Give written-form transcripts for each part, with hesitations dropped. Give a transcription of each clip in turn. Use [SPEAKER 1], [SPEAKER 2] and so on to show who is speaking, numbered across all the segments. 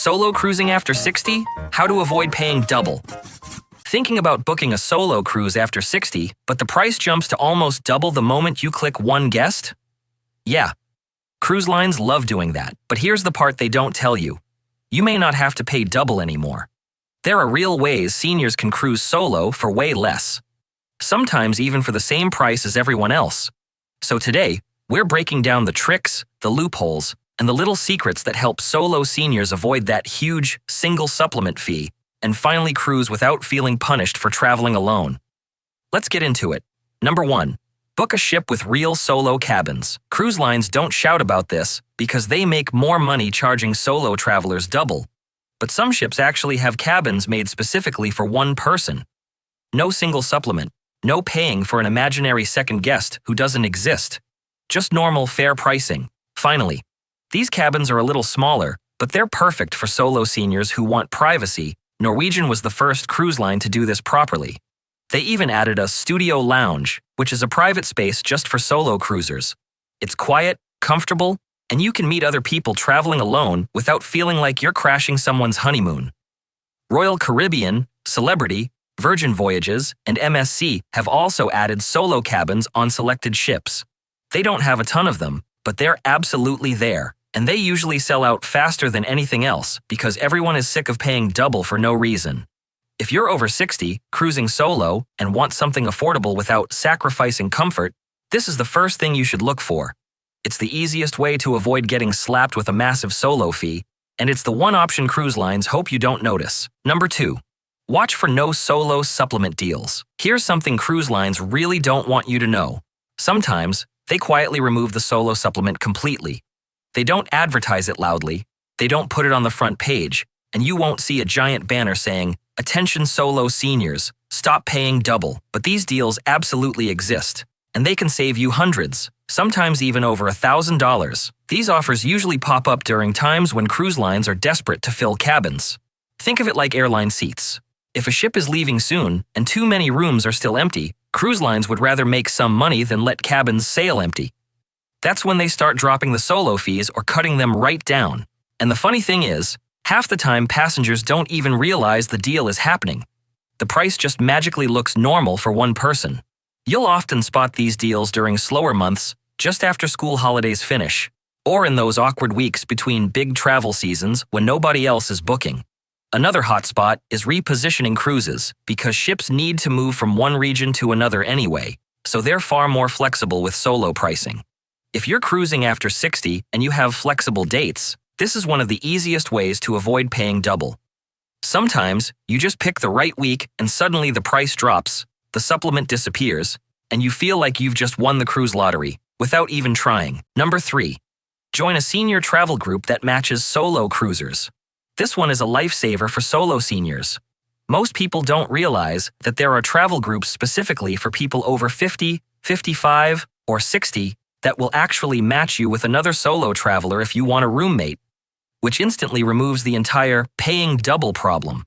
[SPEAKER 1] Solo cruising after 60? How to avoid paying double. Thinking about booking a solo cruise after 60, but the price jumps to almost double the moment you click one guest? Yeah, cruise lines love doing that, but here's the part they don't tell you. You may not have to pay double anymore. There are real ways seniors can cruise solo for way less. Sometimes even for the same price as everyone else. So today, we're breaking down the tricks, the loopholes, and the little secrets that help solo seniors avoid that huge single supplement fee and finally cruise without feeling punished for traveling alone. Let's get into it. Number 1. Book a ship with real solo cabins. Cruise lines don't shout about this because they make more money charging solo travelers double. But some ships actually have cabins made specifically for one person. No single supplement, no paying for an imaginary second guest who doesn't exist. Just normal, fair pricing. Finally, these cabins are a little smaller, but they're perfect for solo seniors who want privacy. Norwegian was the first cruise line to do this properly. They even added a studio lounge, which is a private space just for solo cruisers. It's quiet, comfortable, and you can meet other people traveling alone without feeling like you're crashing someone's honeymoon. Royal Caribbean, Celebrity, Virgin Voyages, and MSC have also added solo cabins on selected ships. They don't have a ton of them, but they're absolutely there. And they usually sell out faster than anything else because everyone is sick of paying double for no reason. If you're over 60, cruising solo, and want something affordable without sacrificing comfort, this is the first thing you should look for. It's the easiest way to avoid getting slapped with a massive solo fee, and it's the one option cruise lines hope you don't notice. Number 2. Watch for no solo supplement deals. Here's something cruise lines really don't want you to know. Sometimes, they quietly remove the solo supplement completely. They don't advertise it loudly, they don't put it on the front page, and you won't see a giant banner saying, "Attention solo seniors, stop paying double." But these deals absolutely exist, and they can save you hundreds, sometimes even over $1,000. These offers usually pop up during times when cruise lines are desperate to fill cabins. Think of it like airline seats. If a ship is leaving soon and too many rooms are still empty, cruise lines would rather make some money than let cabins sail empty. That's when they start dropping the solo fees or cutting them right down. And the funny thing is, half the time passengers don't even realize the deal is happening. The price just magically looks normal for one person. You'll often spot these deals during slower months, just after school holidays finish, or in those awkward weeks between big travel seasons when nobody else is booking. Another hot spot is repositioning cruises, because ships need to move from one region to another anyway, so they're far more flexible with solo pricing. If you're cruising after 60 and you have flexible dates, this is one of the easiest ways to avoid paying double. Sometimes, you just pick the right week and suddenly the price drops, the supplement disappears, and you feel like you've just won the cruise lottery, without even trying. Number 3. Join a senior travel group that matches solo cruisers. This one is a lifesaver for solo seniors. Most people don't realize that there are travel groups specifically for people over 50, 55, or 60 that will actually match you with another solo traveler if you want a roommate, which instantly removes the entire paying double problem.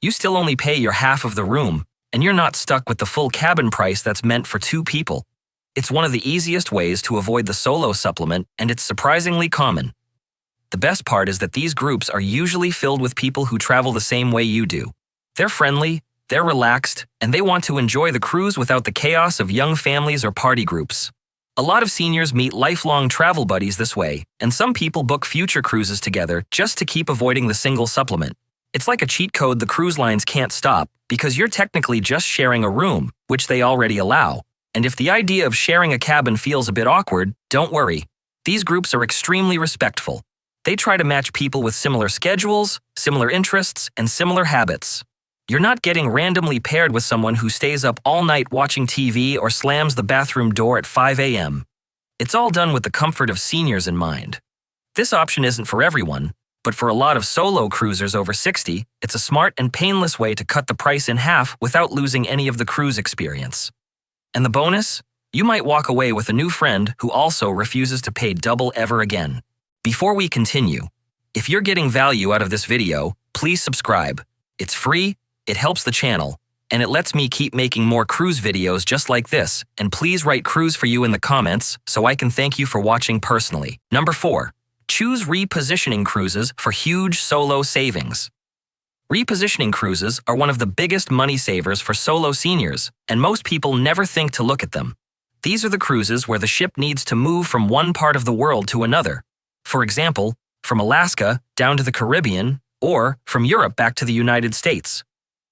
[SPEAKER 1] You still only pay your half of the room, and you're not stuck with the full cabin price that's meant for 2 people. It's one of the easiest ways to avoid the solo supplement, and it's surprisingly common. The best part is that these groups are usually filled with people who travel the same way you do. They're friendly, they're relaxed, and they want to enjoy the cruise without the chaos of young families or party groups. A lot of seniors meet lifelong travel buddies this way, and some people book future cruises together just to keep avoiding the single supplement. It's like a cheat code the cruise lines can't stop, because you're technically just sharing a room, which they already allow. And if the idea of sharing a cabin feels a bit awkward, don't worry. These groups are extremely respectful. They try to match people with similar schedules, similar interests, and similar habits. You're not getting randomly paired with someone who stays up all night watching TV or slams the bathroom door at 5 a.m. It's all done with the comfort of seniors in mind. This option isn't for everyone, but for a lot of solo cruisers over 60, it's a smart and painless way to cut the price in half without losing any of the cruise experience. And the bonus? You might walk away with a new friend who also refuses to pay double ever again. Before we continue, if you're getting value out of this video, please subscribe. It's free, it helps the channel, and it lets me keep making more cruise videos just like this, and please write cruise for you in the comments so I can thank you for watching personally. Number 4. Choose repositioning cruises for huge solo savings. Repositioning cruises are one of the biggest money savers for solo seniors, and most people never think to look at them. These are the cruises where the ship needs to move from one part of the world to another. For example, from Alaska down to the Caribbean, or from Europe back to the United States.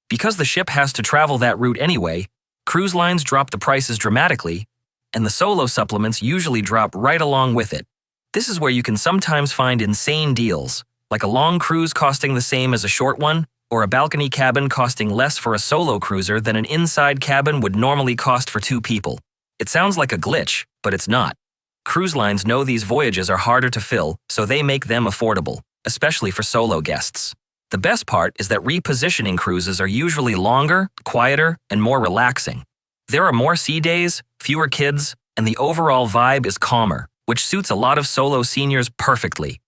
[SPEAKER 1] Because the ship has to travel that route anyway, cruise lines drop the prices dramatically, and the solo supplements usually drop right along with it. This is where you can sometimes find insane deals, like a long cruise costing the same as a short one, or a balcony cabin costing less for a solo cruiser than an inside cabin would normally cost for 2 people. It sounds like a glitch, but it's not. Cruise lines know these voyages are harder to fill, so they make them affordable, especially for solo guests. The best part is that repositioning cruises are usually longer, quieter, and more relaxing. There are more sea days, fewer kids, and the overall vibe is calmer, which suits a lot of solo seniors perfectly.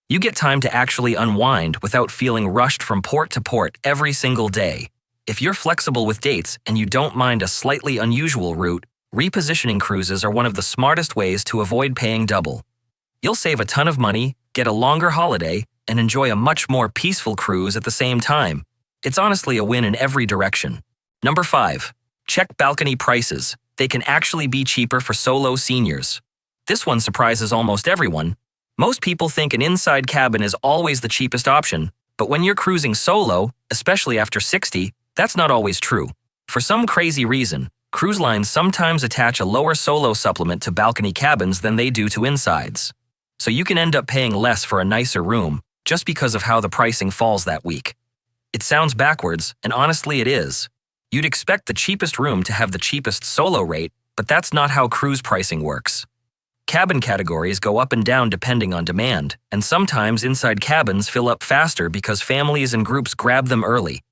[SPEAKER 1] You get time to actually unwind without feeling rushed from port to port every single day. If you're flexible with dates and you don't mind a slightly unusual route, repositioning cruises are one of the smartest ways to avoid paying double. You'll save a ton of money, get a longer holiday, and enjoy a much more peaceful cruise at the same time. It's honestly a win in every direction. Number 5. Check balcony prices. They can actually be cheaper for solo seniors. This one surprises almost everyone. Most people think an inside cabin is always the cheapest option, but when you're cruising solo, especially after 60, that's not always true. For some crazy reason, cruise lines sometimes attach a lower solo supplement to balcony cabins than they do to insides. So you can end up paying less for a nicer room, just because of how the pricing falls that week. It sounds backwards, and honestly it is. You'd expect the cheapest room to have the cheapest solo rate, but that's not how cruise pricing works. Cabin categories go up and down depending on demand, and sometimes inside cabins fill up faster because families and groups grab them early.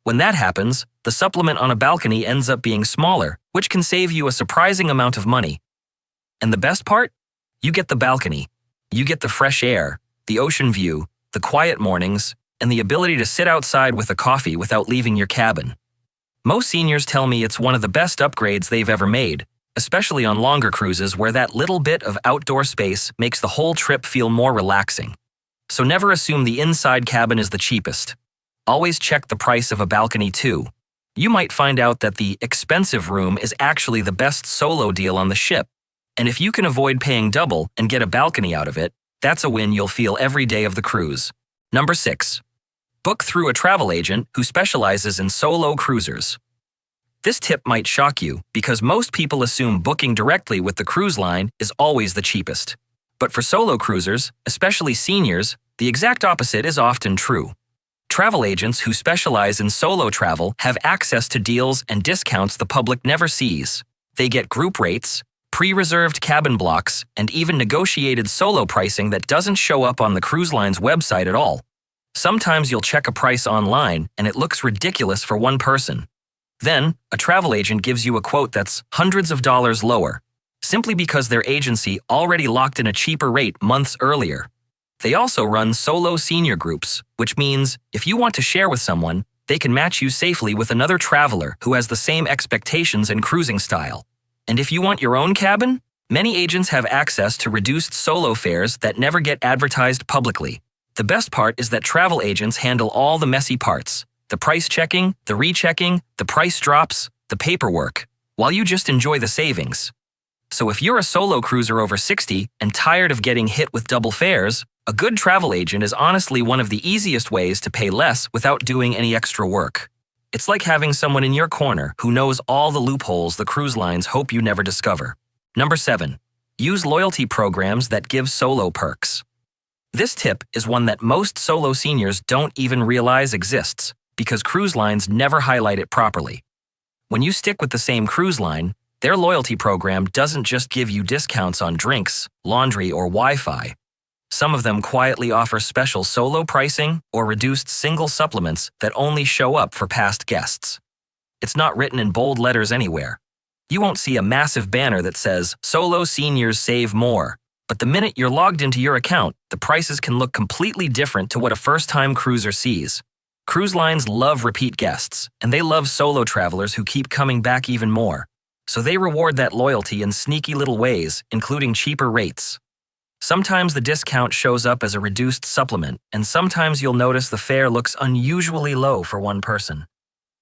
[SPEAKER 1] When that happens, the supplement on a balcony ends up being smaller, which can save you a surprising amount of money. And the best part? You get the balcony. You get the fresh air, the ocean view, the quiet mornings, and the ability to sit outside with a coffee without leaving your cabin. Most seniors tell me it's one of the best upgrades they've ever made, especially on longer cruises where that little bit of outdoor space makes the whole trip feel more relaxing. So never assume the inside cabin is the cheapest. Always check the price of a balcony too. You might find out that the expensive room is actually the best solo deal on the ship. And if you can avoid paying double and get a balcony out of it, that's a win you'll feel every day of the cruise. Number 6. Book through a travel agent who specializes in solo cruisers. This tip might shock you because most people assume booking directly with the cruise line is always the cheapest. But for solo cruisers, especially seniors, the exact opposite is often true. Travel agents who specialize in solo travel have access to deals and discounts the public never sees. They get group rates, pre-reserved cabin blocks, and even negotiated solo pricing that doesn't show up on the cruise line's website at all. Sometimes you'll check a price online and it looks ridiculous for one person. Then, a travel agent gives you a quote that's hundreds of dollars lower, simply because their agency already locked in a cheaper rate months earlier. They also run solo senior groups, which means if you want to share with someone, they can match you safely with another traveler who has the same expectations and cruising style. And if you want your own cabin, many agents have access to reduced solo fares that never get advertised publicly. The best part is that travel agents handle all the messy parts: the price checking, the rechecking, the price drops, the paperwork, while you just enjoy the savings. So if you're a solo cruiser over 60 and tired of getting hit with double fares, a good travel agent is honestly one of the easiest ways to pay less without doing any extra work. It's like having someone in your corner who knows all the loopholes the cruise lines hope you never discover. Number 7. Use loyalty programs that give solo perks. This tip is one that most solo seniors don't even realize exists because cruise lines never highlight it properly. When you stick with the same cruise line, their loyalty program doesn't just give you discounts on drinks, laundry, or Wi-Fi. Some of them quietly offer special solo pricing or reduced single supplements that only show up for past guests. It's not written in bold letters anywhere. You won't see a massive banner that says, "Solo seniors save more." But the minute you're logged into your account, the prices can look completely different to what a first-time cruiser sees. Cruise lines love repeat guests, and they love solo travelers who keep coming back even more. So they reward that loyalty in sneaky little ways, including cheaper rates. Sometimes the discount shows up as a reduced supplement, and sometimes you'll notice the fare looks unusually low for one person.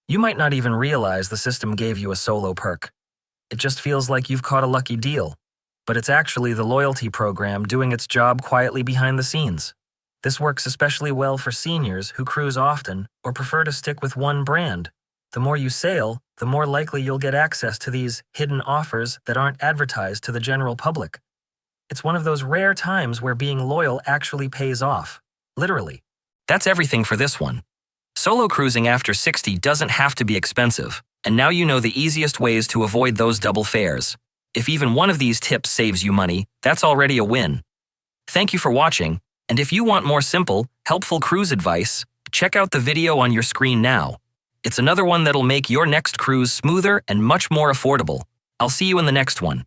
[SPEAKER 1] You might not even realize the system gave you a solo perk. It just feels like you've caught a lucky deal, but it's actually the loyalty program doing its job quietly behind the scenes. This works especially well for seniors who cruise often or prefer to stick with one brand. The more you sail, the more likely you'll get access to these hidden offers that aren't advertised to the general public. It's one of those rare times where being loyal actually pays off. Literally. That's everything for this one. Solo cruising after 60 doesn't have to be expensive, and now you know the easiest ways to avoid those double fares. If even one of these tips saves you money, that's already a win. Thank you for watching, and if you want more simple, helpful cruise advice, check out the video on your screen now. It's another one that'll make your next cruise smoother and much more affordable. I'll see you in the next one.